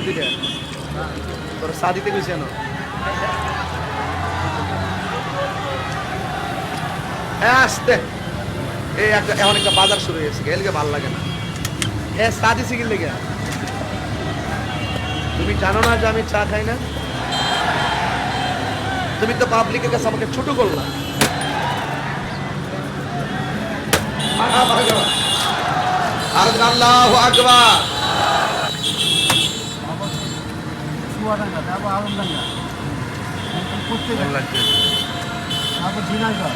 দুইটা তোর চা দিতে গেছে না আসতে এই একটা এমন একটা বাজার শুরু হয়েছে এদিকে ভালো লাগে না হ্যাঁ চা দিছি কি লেগে তুমি জানো না যে আমি চা খাই না তুমি তো পাবলিকের কাছে আমাকে ছোট করলা আল্লাহু আকবার চুয়াডাঙ্গা তারপর আলমডাঙ্গা করতে ভালো লাগছে তারপর ঝিনাইদহ